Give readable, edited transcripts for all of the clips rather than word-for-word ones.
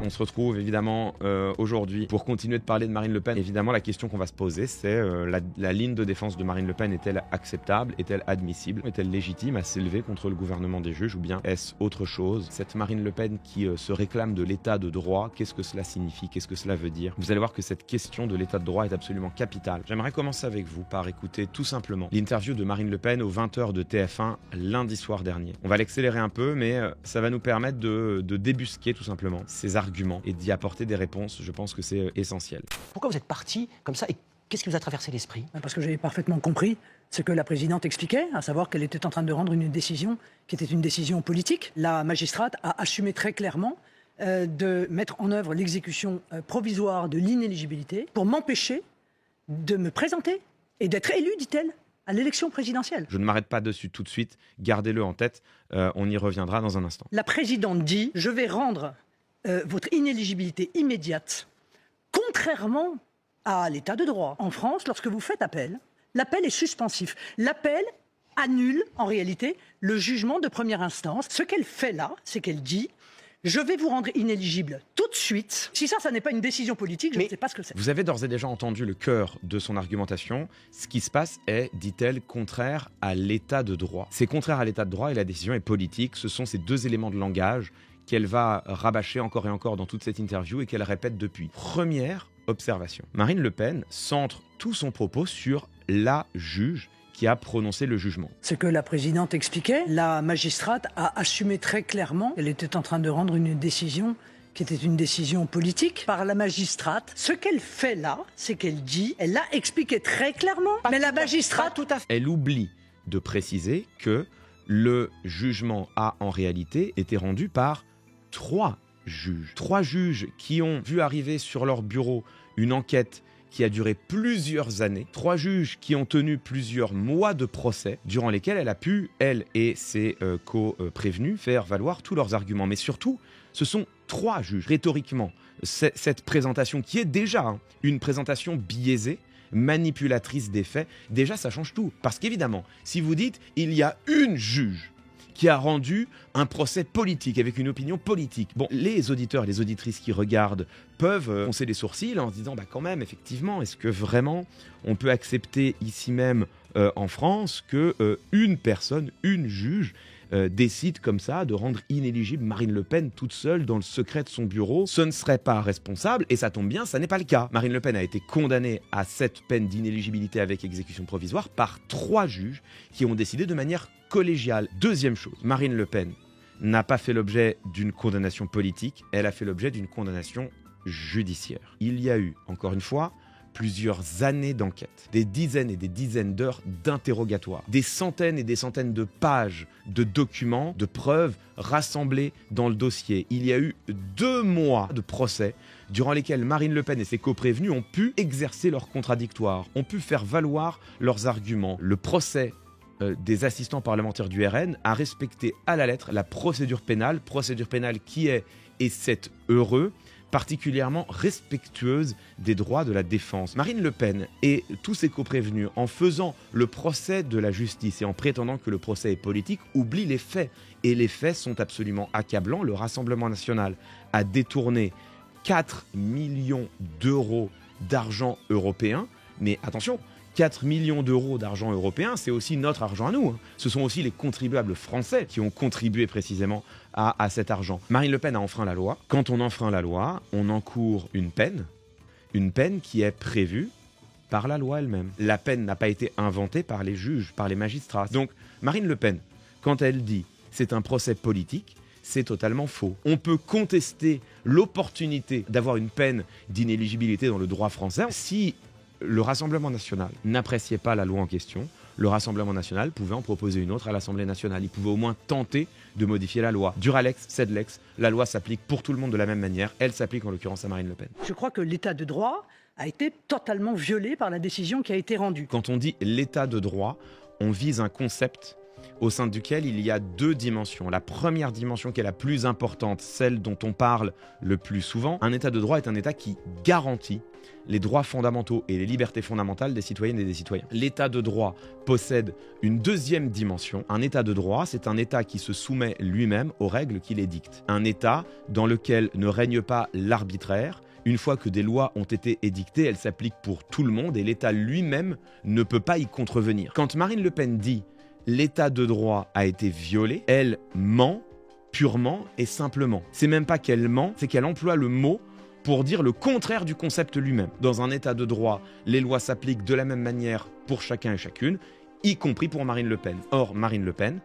On se retrouve évidemment aujourd'hui pour continuer de parler de Marine Le Pen. Évidemment, la question qu'on va se poser, c'est la ligne de défense de Marine Le Pen est-elle acceptable, est-elle admissible, est-elle légitime à s'élever contre le gouvernement des juges, ou bien est-ce autre chose? Cette Marine Le Pen qui se réclame de l'état de droit, qu'est-ce que cela signifie, qu'est-ce que cela veut dire? Vous allez voir que cette question de l'état de droit est absolument capitale. J'aimerais commencer avec vous par écouter tout simplement l'interview de Marine Le Pen aux 20h de TF1 lundi soir dernier. On va l'accélérer un peu, mais ça va nous permettre de débusquer tout simplement ces arguments et d'y apporter des réponses. Je pense que c'est essentiel. Pourquoi vous êtes parti comme ça et qu'est-ce qui vous a traversé l'esprit? Parce que j'avais parfaitement compris ce que la présidente expliquait, à savoir qu'elle était en train de rendre une décision qui était une décision politique. La magistrate a assumé très clairement de mettre en œuvre l'exécution provisoire de l'inéligibilité pour m'empêcher de me présenter et d'être élu, dit-elle, à l'élection présidentielle. Je ne m'arrête pas dessus tout de suite, gardez-le en tête, on y reviendra dans un instant. La présidente dit « Je vais rendre votre inéligibilité immédiate, contrairement à l'état de droit. En France, lorsque vous faites appel, l'appel est suspensif. L'appel annule, en réalité, le jugement de première instance. Ce qu'elle fait là, c'est qu'elle dit « Je vais vous rendre inéligible tout de suite. » Si ça n'est pas une décision politique, je ne sais pas ce que c'est. Vous avez d'ores et déjà entendu le cœur de son argumentation. Ce qui se passe est, dit-elle, contraire à l'état de droit. C'est contraire à l'état de droit et la décision est politique. Ce sont ces deux éléments de langage qu'elle va rabâcher encore et encore dans toute cette interview et qu'elle répète depuis. Première observation. Marine Le Pen centre tout son propos sur la juge qui a prononcé le jugement. Ce que la présidente expliquait, la magistrate a assumé très clairement qu'elle était en train de rendre une décision qui était une décision politique par la magistrate. Ce qu'elle fait là, c'est qu'elle dit, elle l'a expliqué très clairement, mais la magistrate... tout à fait. Elle oublie de préciser que le jugement a en réalité été rendu par trois juges qui ont vu arriver sur leur bureau une enquête qui a duré plusieurs années, 3 juges qui ont tenu plusieurs mois de procès, durant lesquels elle a pu, elle et ses co-prévenus, faire valoir tous leurs arguments. Mais surtout, ce sont 3 juges. Rhétoriquement, cette présentation qui est déjà une présentation biaisée, manipulatrice des faits, déjà ça change tout. Parce qu'évidemment, si vous dites « il y a une juge », qui a rendu un procès politique, avec une opinion politique. Bon, les auditeurs et les auditrices qui regardent peuvent froncer les sourcils en se disant, bah quand même, effectivement, est-ce que vraiment on peut accepter ici même en France que une personne, une juge, décide comme ça de rendre inéligible Marine Le Pen toute seule dans le secret de son bureau? Ce ne serait pas responsable, et ça tombe bien, ça n'est pas le cas. Marine Le Pen a été condamnée à cette peine d'inéligibilité avec exécution provisoire par 3 juges qui ont décidé de manière collégiale. Deuxième chose, Marine Le Pen n'a pas fait l'objet d'une condamnation politique, elle a fait l'objet d'une condamnation judiciaire. Il y a eu, encore une fois, plusieurs années d'enquête, des dizaines et des dizaines d'heures d'interrogatoire, des centaines et des centaines de pages de documents, de preuves rassemblées dans le dossier. Il y a eu 2 mois de procès durant lesquels Marine Le Pen et ses coprévenus ont pu exercer leur contradictoire, ont pu faire valoir leurs arguments. Le procès des assistants parlementaires du RN a respecté à la lettre la procédure pénale qui est, et c'est heureux, particulièrement respectueuse des droits de la défense. Marine Le Pen et tous ses coprévenus, en faisant le procès de la justice et en prétendant que le procès est politique, oublient les faits. Et les faits sont absolument accablants. Le Rassemblement national a détourné 4 millions d'euros d'argent européen. Mais attention, 4 millions d'euros d'argent européen, c'est aussi notre argent à nous. Ce sont aussi les contribuables français qui ont contribué précisément à cet argent. Marine Le Pen a enfreint la loi. Quand on enfreint la loi, on encourt une peine qui est prévue par la loi elle-même. La peine n'a pas été inventée par les juges, par les magistrats. Donc Marine Le Pen, quand elle dit « c'est un procès politique », c'est totalement faux. On peut contester l'opportunité d'avoir une peine d'inéligibilité dans le droit français si le Rassemblement national n'appréciait pas la loi en question. Le Rassemblement national pouvait en proposer une autre à l'Assemblée nationale. Il pouvait au moins tenter de modifier la loi. Duralex, Sedlex, la loi s'applique pour tout le monde de la même manière. Elle s'applique en l'occurrence à Marine Le Pen. Je crois que l'état de droit a été totalement violé par la décision qui a été rendue. Quand on dit l'état de droit, on vise un concept au sein duquel il y a deux dimensions. La première dimension qui est la plus importante, celle dont on parle le plus souvent, un état de droit est un état qui garantit les droits fondamentaux et les libertés fondamentales des citoyennes et des citoyens. L'état de droit possède une deuxième dimension. Un état de droit, c'est un état qui se soumet lui-même aux règles qu'il édicte. Un état dans lequel ne règne pas l'arbitraire. Une fois que des lois ont été édictées, elles s'appliquent pour tout le monde et l'État lui-même ne peut pas y contrevenir. Quand Marine Le Pen dit « l'état de droit a été violé », elle ment purement et simplement. C'est même pas qu'elle ment, c'est qu'elle emploie le mot pour dire le contraire du concept lui-même. Dans un état de droit, les lois s'appliquent de la même manière pour chacun et chacune, y compris pour Marine Le Pen. Or, Marine Le Pen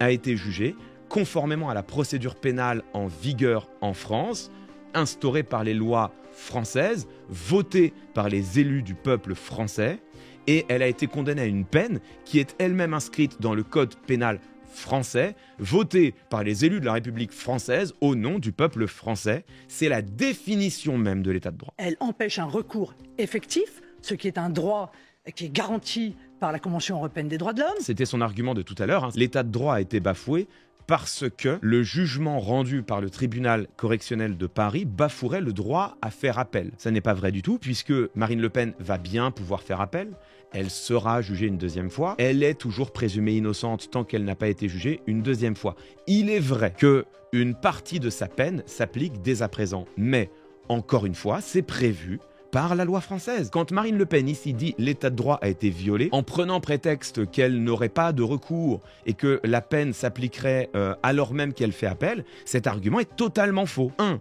a été jugée conformément à la procédure pénale en vigueur en France, instaurée par les lois françaises, votée par les élus du peuple français, et elle a été condamnée à une peine qui est elle-même inscrite dans le code pénal français, votée par les élus de la République française au nom du peuple français. C'est la définition même de l'état de droit. Elle empêche un recours effectif, ce qui est un droit qui est garanti par la Convention européenne des droits de l'homme. C'était son argument de tout à l'heure. L'état de droit a été bafoué parce que le jugement rendu par le tribunal correctionnel de Paris bafouerait le droit à faire appel. Ça n'est pas vrai du tout, puisque Marine Le Pen va bien pouvoir faire appel. Elle sera jugée une deuxième fois. Elle est toujours présumée innocente tant qu'elle n'a pas été jugée une deuxième fois. Il est vrai qu'une partie de sa peine s'applique dès à présent. Mais, encore une fois, c'est prévu par la loi française. Quand Marine Le Pen ici dit l'état de droit a été violé, en prenant prétexte qu'elle n'aurait pas de recours et que la peine s'appliquerait alors même qu'elle fait appel, cet argument est totalement faux. 1.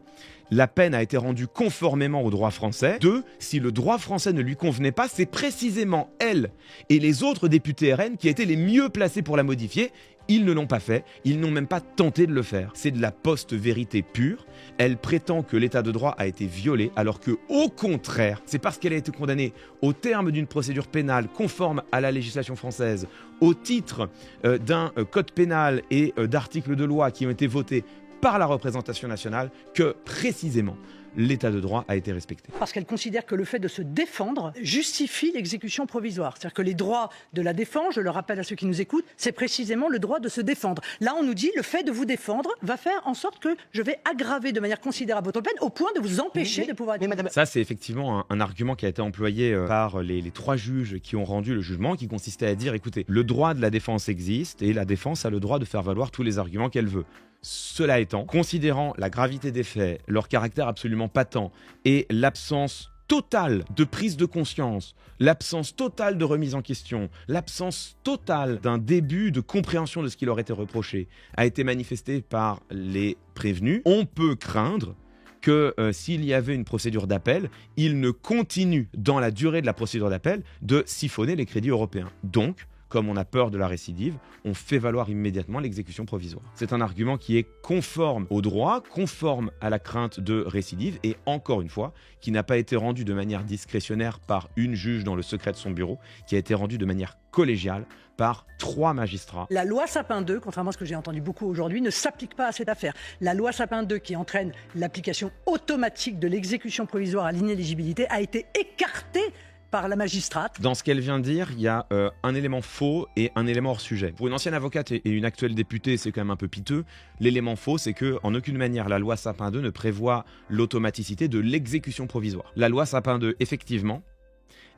La peine a été rendue conformément au droit français. 2. Si le droit français ne lui convenait pas, c'est précisément elle et les autres députés RN qui étaient les mieux placés pour la modifier. Ils ne l'ont pas fait, ils n'ont même pas tenté de le faire. C'est de la post-vérité pure. Elle prétend que l'état de droit a été violé, alors que, au contraire, c'est parce qu'elle a été condamnée au terme d'une procédure pénale conforme à la législation française, au titre d'un code pénal et d'articles de loi qui ont été votés par la représentation nationale, que précisément l'état de droit a été respecté. Parce qu'elle considère que le fait de se défendre justifie l'exécution provisoire. C'est-à-dire que les droits de la défense, je le rappelle à ceux qui nous écoutent, c'est précisément le droit de se défendre. Là, on nous dit le fait de vous défendre va faire en sorte que je vais aggraver de manière considérable votre peine au point de vous empêcher de pouvoir... Mais madame... Ça, c'est effectivement un argument qui a été employé par les trois juges qui ont rendu le jugement, qui consistait à dire, écoutez, le droit de la défense existe et la défense a le droit de faire valoir tous les arguments qu'elle veut. Cela étant, considérant la gravité des faits, leur caractère absolument patent et l'absence totale de prise de conscience, l'absence totale de remise en question, l'absence totale d'un début de compréhension de ce qui leur était reproché a été manifestée par les prévenus, on peut craindre que s'il y avait une procédure d'appel, il ne continue dans la durée de la procédure d'appel de siphonner les crédits européens. Donc, comme on a peur de la récidive, on fait valoir immédiatement l'exécution provisoire. C'est un argument qui est conforme au droit, conforme à la crainte de récidive et encore une fois, qui n'a pas été rendu de manière discrétionnaire par une juge dans le secret de son bureau, qui a été rendu de manière collégiale par 3 magistrats. La loi Sapin 2, contrairement à ce que j'ai entendu beaucoup aujourd'hui, ne s'applique pas à cette affaire. La loi Sapin 2, qui entraîne l'application automatique de l'exécution provisoire à l'inéligibilité, a été écartée par la magistrate. Dans ce qu'elle vient de dire, il y a un élément faux et un élément hors sujet. Pour une ancienne avocate et une actuelle députée, c'est quand même un peu piteux. L'élément faux, c'est que en aucune manière la loi Sapin 2 ne prévoit l'automaticité de l'exécution provisoire. La loi Sapin 2, effectivement,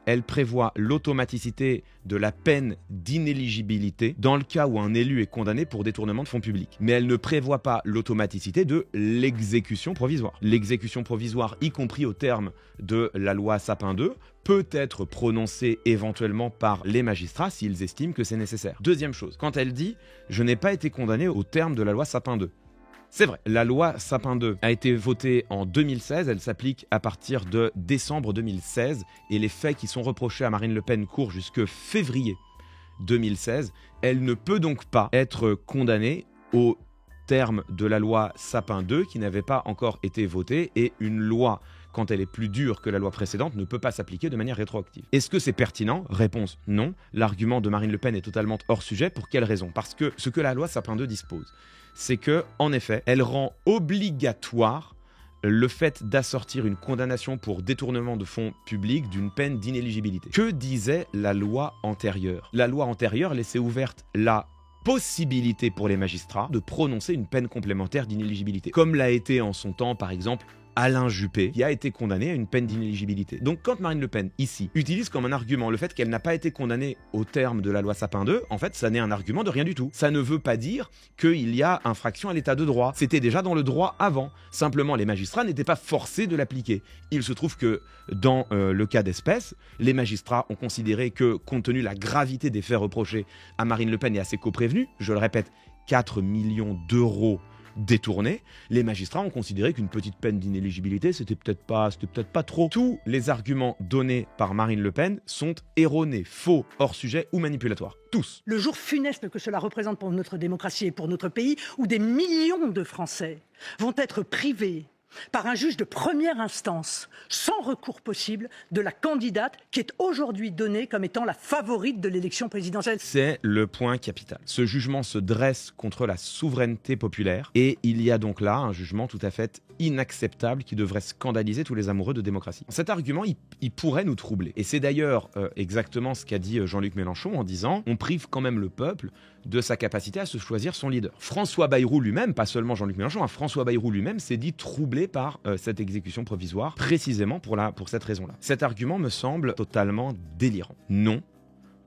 elle prévoit l'automaticité de la peine d'inéligibilité dans le cas où un élu est condamné pour détournement de fonds publics. Mais elle ne prévoit pas l'automaticité de l'exécution provisoire. L'exécution provisoire, y compris au terme de la loi Sapin 2, peut être prononcée éventuellement par les magistrats s'ils estiment que c'est nécessaire. Deuxième chose, quand elle dit « je n'ai pas été condamné au terme de la loi Sapin 2 », c'est vrai, la loi Sapin 2 a été votée en 2016, elle s'applique à partir de décembre 2016 et les faits qui sont reprochés à Marine Le Pen courent jusque février 2016. Elle ne peut donc pas être condamnée au terme de la loi Sapin 2 qui n'avait pas encore été votée et une loi, quand elle est plus dure que la loi précédente, ne peut pas s'appliquer de manière rétroactive. Est-ce que c'est pertinent ? Réponse non. L'argument de Marine Le Pen est totalement hors sujet. Pour quelle raison ? Parce que ce que la loi Sapin 2 dispose, c'est que, en effet, elle rend obligatoire le fait d'assortir une condamnation pour détournement de fonds publics d'une peine d'inéligibilité. Que disait la loi antérieure ? La loi antérieure laissait ouverte la possibilité pour les magistrats de prononcer une peine complémentaire d'inéligibilité, comme l'a été en son temps, par exemple, Alain Juppé, qui a été condamné à une peine d'inéligibilité. Donc quand Marine Le Pen, ici, utilise comme un argument le fait qu'elle n'a pas été condamnée au terme de la loi Sapin 2, en fait, ça n'est un argument de rien du tout. Ça ne veut pas dire qu'il y a infraction à l'état de droit. C'était déjà dans le droit avant. Simplement, les magistrats n'étaient pas forcés de l'appliquer. Il se trouve que, dans le cas d'espèce, les magistrats ont considéré que, compte tenu de la gravité des faits reprochés à Marine Le Pen et à ses coprévenus, je le répète, 4 millions d'euros détournés, les magistrats ont considéré qu'une petite peine d'inéligibilité, c'était peut-être pas trop. Tous les arguments donnés par Marine Le Pen sont erronés, faux, hors sujet ou manipulatoires. Tous. Le jour funeste que cela représente pour notre démocratie et pour notre pays, où des millions de Français vont être privés par un juge de première instance, sans recours possible, de la candidate qui est aujourd'hui donnée comme étant la favorite de l'élection présidentielle. C'est le point capital. Ce jugement se dresse contre la souveraineté populaire et il y a donc là un jugement tout à fait inacceptable qui devrait scandaliser tous les amoureux de démocratie. Cet argument, il pourrait nous troubler. Et c'est d'ailleurs exactement ce qu'a dit Jean-Luc Mélenchon en disant « on prive quand même le peuple de sa capacité à se choisir son leader ». François Bayrou lui-même, pas seulement Jean-Luc Mélenchon, François Bayrou lui-même s'est dit troublé par cette exécution provisoire, précisément pour cette raison-là. Cet argument me semble totalement délirant. Non,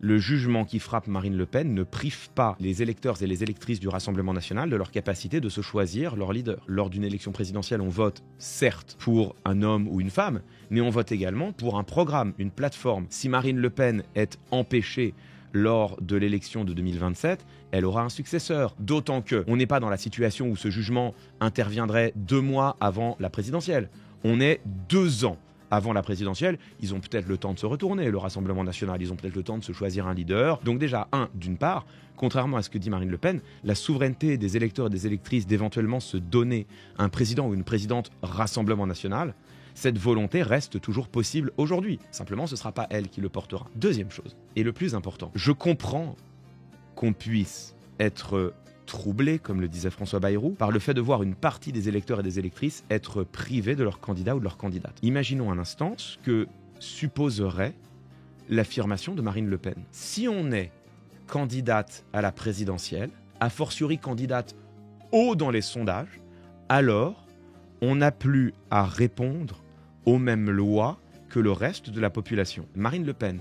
le jugement qui frappe Marine Le Pen ne prive pas les électeurs et les électrices du Rassemblement national de leur capacité de se choisir leur leader. Lors d'une élection présidentielle, on vote certes pour un homme ou une femme, mais on vote également pour un programme, une plateforme. Si Marine Le Pen est empêchée lors de l'élection de 2027, elle aura un successeur. D'autant qu'on n'est pas dans la situation où ce jugement interviendrait 2 mois avant la présidentielle. On est 2 ans avant la présidentielle. Ils ont peut-être le temps de se retourner, le Rassemblement national. Ils ont peut-être le temps de se choisir un leader. Donc déjà, d'une part, contrairement à ce que dit Marine Le Pen, la souveraineté des électeurs et des électrices d'éventuellement se donner un président ou une présidente Rassemblement national, cette volonté reste toujours possible aujourd'hui. Simplement, ce ne sera pas elle qui le portera. Deuxième chose, et le plus important, je comprends qu'on puisse être troublé, comme le disait François Bayrou, par le fait de voir une partie des électeurs et des électrices être privés de leur candidat ou de leur candidate. Imaginons un instant ce que supposerait l'affirmation de Marine Le Pen. Si on est candidate à la présidentielle, a fortiori candidate haut dans les sondages, alors on n'a plus à répondre aux mêmes lois que le reste de la population. Marine Le Pen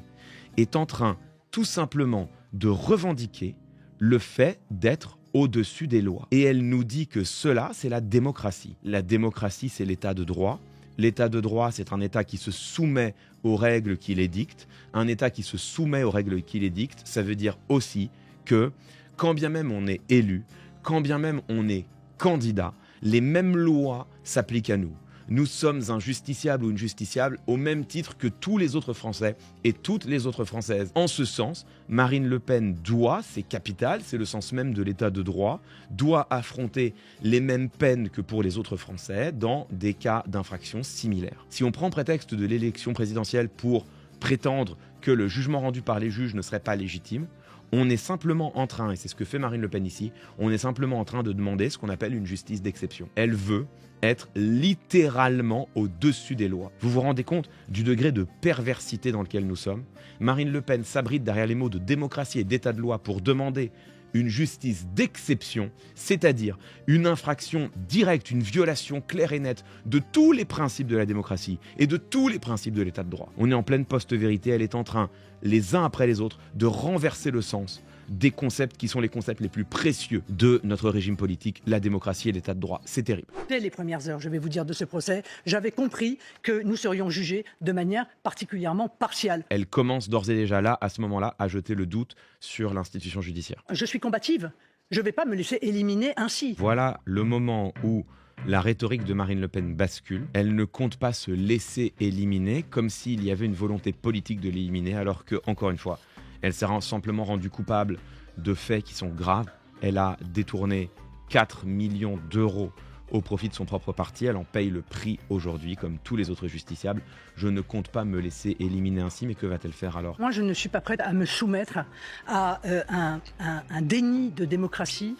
est en train tout simplement de revendiquer le fait d'être au-dessus des lois. Et elle nous dit que cela, c'est la démocratie. La démocratie, c'est l'état de droit. L'état de droit, c'est un état qui se soumet aux règles qu'il édicte. Un état qui se soumet aux règles qu'il édicte, ça veut dire aussi que, quand bien même on est élu, quand bien même on est candidat, les mêmes lois s'appliquent à nous. Nous sommes un justiciable ou une justiciable au même titre que tous les autres Français et toutes les autres Françaises. En ce sens, Marine Le Pen doit, c'est capital, c'est le sens même de l'état de droit, doit affronter les mêmes peines que pour les autres Français dans des cas d'infraction similaires. Si on prend prétexte de l'élection présidentielle pour prétendre que le jugement rendu par les juges ne serait pas légitime, on est simplement en train, et c'est ce que fait Marine Le Pen ici, on est simplement en train de demander ce qu'on appelle une justice d'exception. Elle veut être littéralement au-dessus des lois. Vous vous rendez compte du degré de perversité dans lequel nous sommes? Marine Le Pen s'abrite derrière les mots de démocratie et d'état de loi pour demander une justice d'exception, c'est-à-dire une infraction directe, une violation claire et nette de tous les principes de la démocratie et de tous les principes de l'état de droit. On est en pleine post-vérité, elle est en train, les uns après les autres, de renverser le sens des concepts qui sont les concepts les plus précieux de notre régime politique, la démocratie et l'état de droit. C'est terrible. Dès les premières heures, je vais vous dire, de ce procès, j'avais compris que nous serions jugés de manière particulièrement partiale. Elle commence d'ores et déjà là, à ce moment-là, à jeter le doute sur l'institution judiciaire. Je suis combative. Je ne vais pas me laisser éliminer ainsi. Voilà le moment où la rhétorique de Marine Le Pen bascule. Elle ne compte pas se laisser éliminer, comme s'il y avait une volonté politique de l'éliminer, alors que, encore une fois, elle s'est simplement rendue coupable de faits qui sont graves. Elle a détourné 4 millions d'euros au profit de son propre parti. Elle en paye le prix aujourd'hui, comme tous les autres justiciables. Je ne compte pas me laisser éliminer ainsi, mais que va-t-elle faire alors? Moi, je ne suis pas prête à me soumettre à un déni de démocratie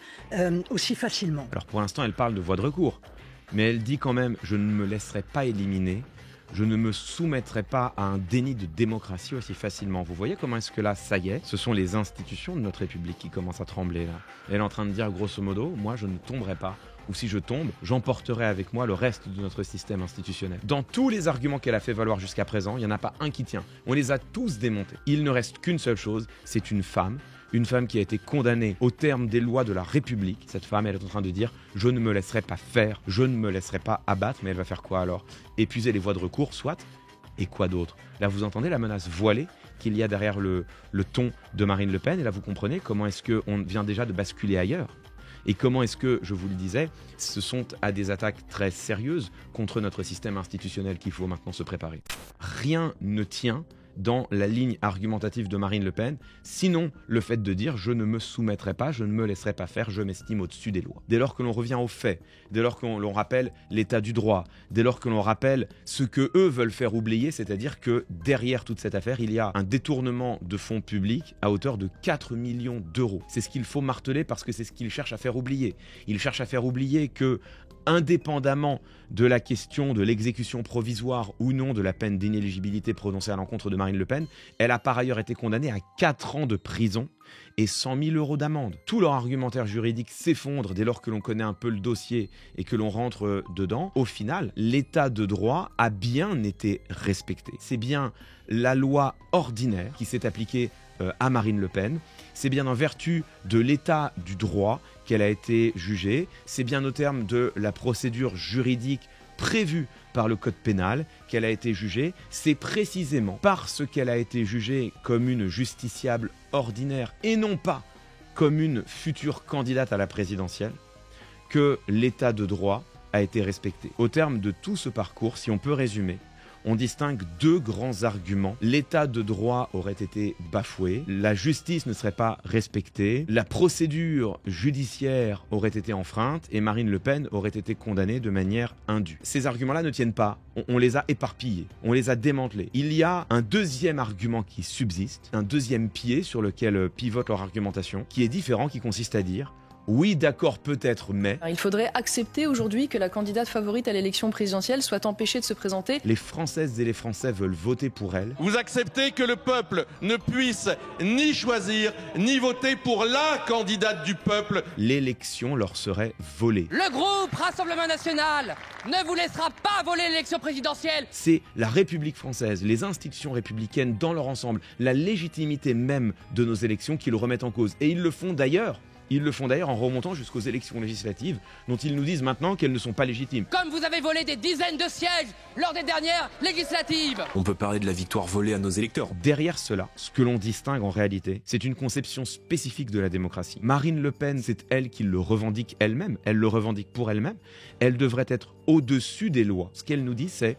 aussi facilement. Alors pour l'instant, elle parle de voie de recours, mais elle dit quand même « je ne me laisserai pas éliminer ». Je ne me soumettrai pas à un déni de démocratie aussi facilement. Vous voyez comment est-ce que là, ça y est, ce sont les institutions de notre République qui commencent à trembler là. Elle est en train de dire grosso modo, moi je ne tomberai pas. Ou si je tombe, j'emporterai avec moi le reste de notre système institutionnel. Dans tous les arguments qu'elle a fait valoir jusqu'à présent, il n'y en a pas un qui tient. On les a tous démontés. Il ne reste qu'une seule chose, c'est une femme qui a été condamnée au terme des lois de la République. Cette femme, elle est en train de dire « je ne me laisserai pas faire, je ne me laisserai pas abattre », mais elle va faire quoi alors? Épuiser les voies de recours, soit. Et quoi d'autre? Là, vous entendez la menace voilée qu'il y a derrière le ton de Marine Le Pen, et là, vous comprenez comment est-ce qu'on vient déjà de basculer ailleurs. Et comment est-ce que, je vous le disais, ce sont à des attaques très sérieuses contre notre système institutionnel qu'il faut maintenant se préparer. Rien ne tient dans la ligne argumentative de Marine Le Pen, sinon le fait de dire « je ne me soumettrai pas, je ne me laisserai pas faire, je m'estime au-dessus des lois ». Dès lors que l'on revient aux faits, dès lors que l'on rappelle l'état du droit, dès lors que l'on rappelle ce que eux veulent faire oublier, c'est-à-dire que derrière toute cette affaire, il y a un détournement de fonds publics à hauteur de 4 millions d'euros. C'est ce qu'il faut marteler parce que c'est ce qu'ils cherchent à faire oublier. Ils cherchent à faire oublier que, indépendamment de la question de l'exécution provisoire ou non de la peine d'inéligibilité prononcée à l'encontre de Marine Le Pen, elle a par ailleurs été condamnée à 4 ans de prison et 100 000 euros d'amende. Tout leur argumentaire juridique s'effondre dès lors que l'on connaît un peu le dossier et que l'on rentre dedans. Au final, l'état de droit a bien été respecté. C'est bien la loi ordinaire qui s'est appliquée à Marine Le Pen. C'est bien en vertu de l'état du droit qu'elle a été jugée. C'est bien au terme de la procédure juridique prévue par le code pénal qu'elle a été jugée. C'est précisément parce qu'elle a été jugée comme une justiciable ordinaire et non pas comme une future candidate à la présidentielle que l'état de droit a été respecté. Au terme de tout ce parcours, si on peut résumer, on distingue 2 grands arguments. L'état de droit aurait été bafoué, la justice ne serait pas respectée, la procédure judiciaire aurait été enfreinte et Marine Le Pen aurait été condamnée de manière indue. Ces arguments-là ne tiennent pas, on les a éparpillés, on les a démantelés. Il y a un deuxième argument qui subsiste, un deuxième pied sur lequel pivote leur argumentation, qui est différent, qui consiste à dire oui, d'accord, peut-être, mais... Il faudrait accepter aujourd'hui que la candidate favorite à l'élection présidentielle soit empêchée de se présenter. Les Françaises et les Français veulent voter pour elle. Vous acceptez que le peuple ne puisse ni choisir, ni voter pour la candidate du peuple. L'élection leur serait volée. Le groupe Rassemblement National ne vous laissera pas voler l'élection présidentielle. C'est la République française, les institutions républicaines dans leur ensemble, la légitimité même de nos élections qui le remettent en cause. Et ils le font d'ailleurs. Ils le font d'ailleurs en remontant jusqu'aux élections législatives, dont ils nous disent maintenant qu'elles ne sont pas légitimes. Comme vous avez volé des dizaines de sièges lors des dernières législatives. On peut parler de la victoire volée à nos électeurs. Derrière cela, ce que l'on distingue en réalité, c'est une conception spécifique de la démocratie. Marine Le Pen, c'est elle qui le revendique elle-même, elle le revendique pour elle-même, elle devrait être au-dessus des lois. Ce qu'elle nous dit, c'est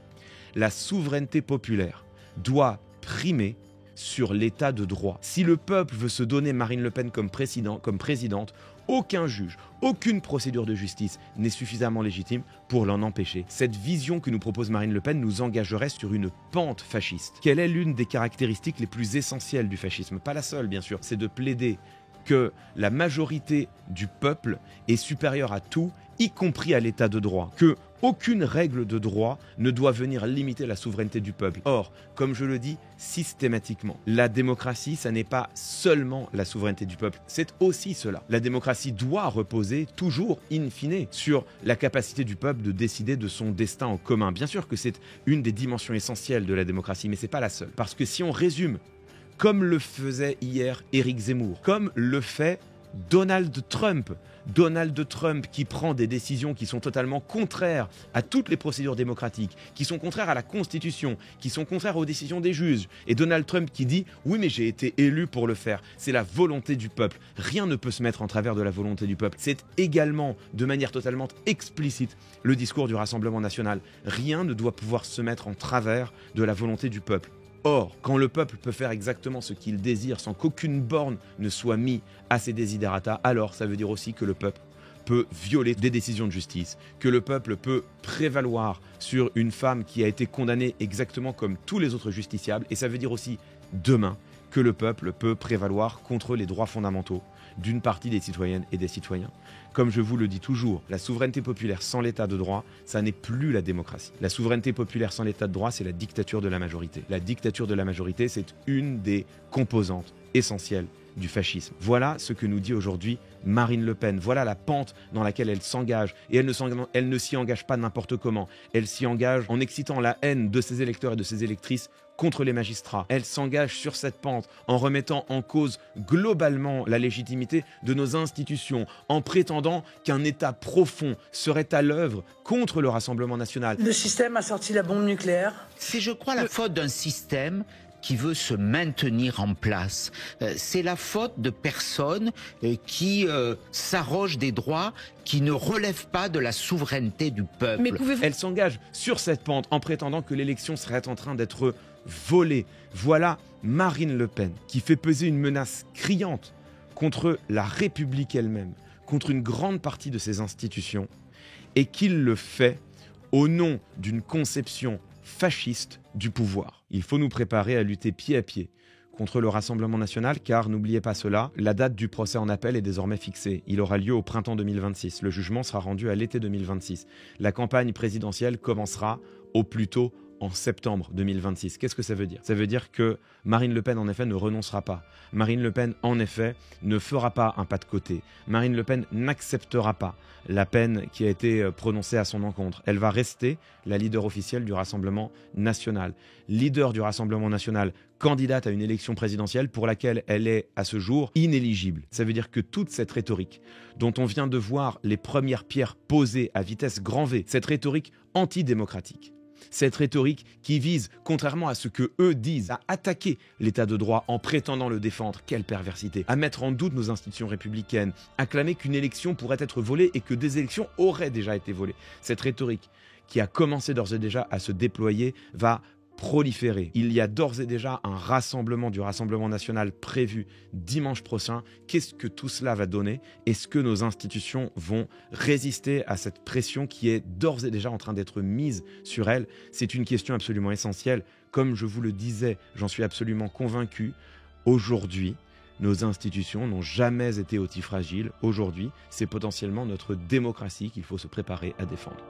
la souveraineté populaire doit primer sur l'état de droit. Si le peuple veut se donner Marine Le Pen comme présidente, aucun juge, aucune procédure de justice n'est suffisamment légitime pour l'en empêcher. Cette vision que nous propose Marine Le Pen nous engagerait sur une pente fasciste. Quelle est l'une des caractéristiques les plus essentielles du fascisme? Pas la seule, bien sûr, c'est de plaider que la majorité du peuple est supérieure à tout, y compris à l'état de droit. Que aucune règle de droit ne doit venir limiter la souveraineté du peuple. Or, comme je le dis systématiquement, la démocratie, ça n'est pas seulement la souveraineté du peuple, c'est aussi cela. La démocratie doit reposer toujours, in fine, sur la capacité du peuple de décider de son destin en commun. Bien sûr que c'est une des dimensions essentielles de la démocratie, mais c'est pas la seule. Parce que si on résume, comme le faisait hier Éric Zemmour, comme le fait Donald Trump qui prend des décisions qui sont totalement contraires à toutes les procédures démocratiques, qui sont contraires à la Constitution, qui sont contraires aux décisions des juges. Et Donald Trump qui dit « Oui, mais j'ai été élu pour le faire. C'est la volonté du peuple. Rien ne peut se mettre en travers de la volonté du peuple. » C'est également, de manière totalement explicite, le discours du Rassemblement national. Rien ne doit pouvoir se mettre en travers de la volonté du peuple. Or, quand le peuple peut faire exactement ce qu'il désire sans qu'aucune borne ne soit mise à ses desiderata, alors ça veut dire aussi que le peuple peut violer des décisions de justice, que le peuple peut prévaloir sur une femme qui a été condamnée exactement comme tous les autres justiciables, et ça veut dire aussi demain que le peuple peut prévaloir contre les droits fondamentaux d'une partie des citoyennes et des citoyens. Comme je vous le dis toujours, la souveraineté populaire sans l'état de droit, ça n'est plus la démocratie. La souveraineté populaire sans l'état de droit, c'est la dictature de la majorité. La dictature de la majorité, c'est une des composantes essentielles du fascisme. Voilà ce que nous dit aujourd'hui Marine Le Pen. Voilà la pente dans laquelle elle s'engage. Et elle ne s'y engage pas n'importe comment. Elle s'y engage en excitant la haine de ses électeurs et de ses électrices contre les magistrats. Elle s'engage sur cette pente en remettant en cause globalement la légitimité de nos institutions, en prétendant qu'un État profond serait à l'œuvre contre le Rassemblement national. Le système a sorti la bombe nucléaire. C'est, je crois, la faute d'un système qui veut se maintenir en place. C'est la faute de personnes qui s'arrogent des droits qui ne relèvent pas de la souveraineté du peuple. Mais pouvez-vous... Elle s'engage sur cette pente en prétendant que l'élection serait en train d'être volée. Voilà Marine Le Pen qui fait peser une menace criante contre la République elle-même, contre une grande partie de ses institutions, et qu'il le fait au nom d'une conception fasciste du pouvoir. Il faut nous préparer à lutter pied à pied contre le Rassemblement national, car n'oubliez pas cela, la date du procès en appel est désormais fixée. Il aura lieu au printemps 2026. Le jugement sera rendu à l'été 2026. La campagne présidentielle commencera au plus tôt en septembre 2026. Qu'est-ce que ça veut dire? Ça veut dire que Marine Le Pen, en effet, ne renoncera pas. Marine Le Pen, en effet, ne fera pas un pas de côté. Marine Le Pen n'acceptera pas la peine qui a été prononcée à son encontre. Elle va rester la leader officielle du Rassemblement national. Leader du Rassemblement national, candidate à une élection présidentielle pour laquelle elle est, à ce jour, inéligible. Ça veut dire que toute cette rhétorique, dont on vient de voir les premières pierres posées à vitesse grand V, cette rhétorique antidémocratique, cette rhétorique qui vise, contrairement à ce que eux disent, à attaquer l'état de droit en prétendant le défendre, quelle perversité, à mettre en doute nos institutions républicaines, à clamer qu'une élection pourrait être volée et que des élections auraient déjà été volées. Cette rhétorique qui a commencé d'ores et déjà à se déployer va proliférer. Il y a d'ores et déjà un rassemblement du Rassemblement national prévu dimanche prochain. Qu'est-ce que tout cela va donner? Est-ce que nos institutions vont résister à cette pression qui est d'ores et déjà en train d'être mise sur elles? C'est une question absolument essentielle. Comme je vous le disais, j'en suis absolument convaincu. Aujourd'hui, nos institutions n'ont jamais été aussi fragiles. Aujourd'hui, c'est potentiellement notre démocratie qu'il faut se préparer à défendre.